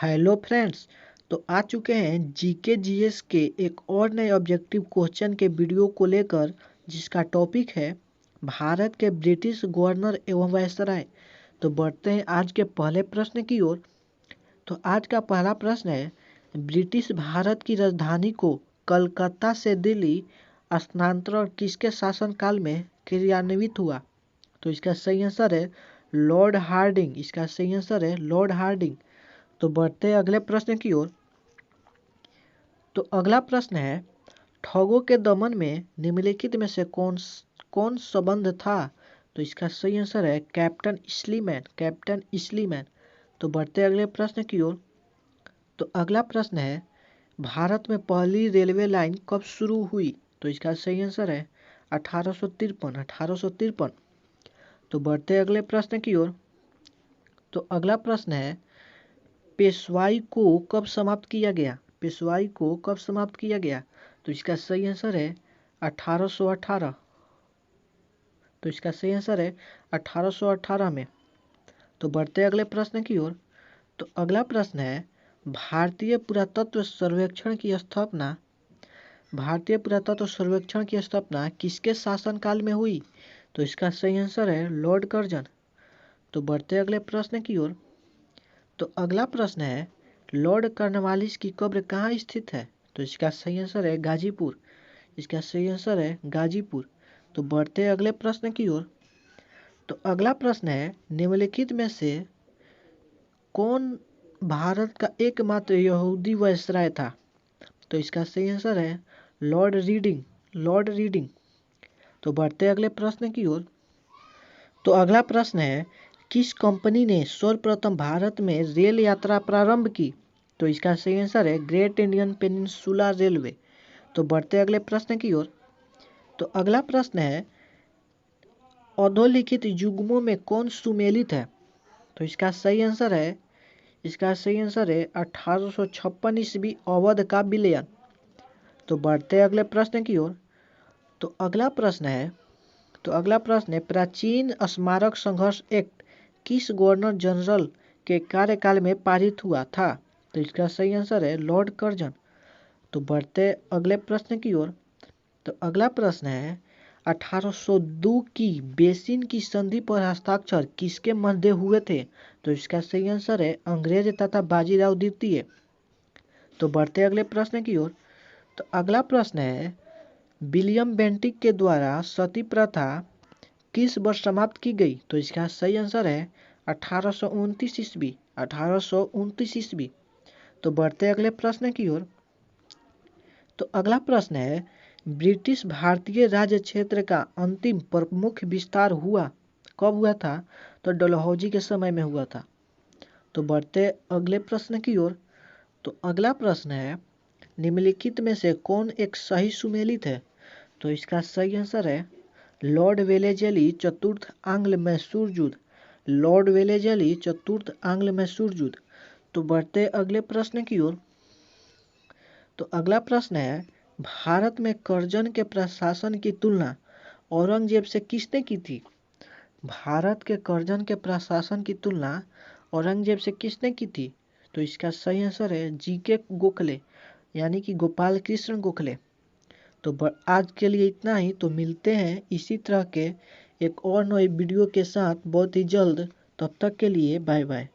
Hello friends. तो आ चुके हैं जीके जीएस के एक और नए ऑब्जेक्टिव क्वेश्चन के वीडियो को लेकर, जिसका टॉपिक है भारत के ब्रिटिश गवर्नर एवं वायसराय। तो बढ़ते हैं आज के पहले प्रश्न की ओर। तो आज का पहला प्रश्न है, ब्रिटिश भारत की राजधानी को कलकत्ता से दिल्ली स्थानांतरण किसके शासनकाल में क्रियान्वित हुआ? तो इसका सही आंसर है लॉर्ड हार्डिंग। इसका सही आंसर है लॉर्ड हार्डिंग। तो बढ़ते हैं अगले प्रश्न की ओर। तो अगला प्रश्न है, ठगों के दमन में निम्नलिखित में से कौन संबंध था? तो इसका सही आंसर है कैप्टन इस्लीमैन। कैप्टन इस्लीमैन। तो बढ़ते हैं अगले प्रश्न की ओर। तो अगला प्रश्न है, भारत में पहली रेलवे लाइन कब शुरू हुई? तो इसका सही आंसर है 1853। तो बढ़ते हैं अगले प्रश्न की ओर। तो अगला प्रश्न है, पेशवाई को कब समाप्त किया गया? पेशवाई को कब समाप्त किया गया? तो इसका सही आंसर है 1818। तो इसका सही आंसर है 1818 में। तो बढ़ते हैं अगले प्रश्न की ओर। तो अगला प्रश्न है, भारतीय पुरातत्व सर्वेक्षण की स्थापना किसके शासनकाल में हुई? तो इसका सही आंसर है लॉर्ड कर्जन। तो बढ़ते अगले प्रश्न की ओर। तो अगला प्रश्न है, लॉर्ड कॉर्नवालिस की कब्र कहाँ स्थित है? तो इसका सही आंसर है गाजीपुर। इसका सही आंसर है गाजीपुर। तो बढ़ते अगले प्रश्न की ओर। तो अगला प्रश्न है, निम्नलिखित में से कौन भारत का एकमात्र यहूदी वायसराय था? तो इसका सही आंसर है लॉर्ड रीडिंग। Lord reading. तो बढ़ते अगले प्रश्न की ओर। तो अगला प्रश्न है, किस कंपनी ने सर्वप्रथम भारत में रेल यात्रा प्रारंभ की? तो इसका सही आंसर है ग्रेट इंडियन पेनिनसुला रेलवे। तो बढ़ते अगले प्रश्न की ओर। तो अगला प्रश्न है, अधोलिखित युग्मों में कौन सुमेलित है? तो इसका सही आंसर है 1856 ईस्वी अवध का विलयन। तो बढ़ते अगले प्रश्न की ओर। तो अगला प्रश्न है, प्राचीन स्मारक संघर्ष एक्ट किस गवर्नर जनरल के कार्यकाल में पारित हुआ था? तो इसका सही आंसर है लॉर्ड कर्जन। तो बढ़ते अगले प्रश्न की ओर। तो अगला प्रश्न है, 1802 की बेसिन की संधि पर हस्ताक्षर किसके मध्य हुए थे? तो इसका सही आंसर है अंग्रेज तथा बाजीराव द्वितीय। तो बढ़ते अगले प्रश्न की ओर। तो अगला प्रश्न है, विलियम बेंटिक के द्वारा सती प्रथा किस वर्ष समाप्त की गई? तो इसका सही आंसर है 1829 ईस्वी। 1829 ईस्वी। तो बढ़ते अगले प्रश्न की ओर। तो अगला प्रश्न है, ब्रिटिश भारतीय राज्य क्षेत्र का अंतिम प्रमुख विस्तार कब हुआ था? तो डलहौजी के समय में हुआ था। तो बढ़ते अगले प्रश्न की ओर। तो अगला प्रश्न है, निम्नलिखित में से कौन एक सही सुमेलित है? तो इसका सही आंसर है लॉर्ड वेलेजली चतुर्थ आंग्ल मैसूर युद्ध। लॉर्ड वेलेजली चतुर्थ आंग्ल मैसूर युद्ध। तो बढ़ते अगले प्रश्न की ओर। तो अगला प्रश्न है, भारत में कर्जन के प्रशासन की तुलना औरंगजेब से किसने की थी? भारत के कर्जन के प्रशासन की तुलना औरंगजेब से किसने की थी? तो इसका सही आंसर है जीके गोखले, यानी कि गोपाल कृष्ण गोखले। तो आज के लिए इतना ही। तो मिलते हैं इसी तरह के एक और नए वीडियो के साथ बहुत ही जल्द। तब तक के लिए बाय बाय।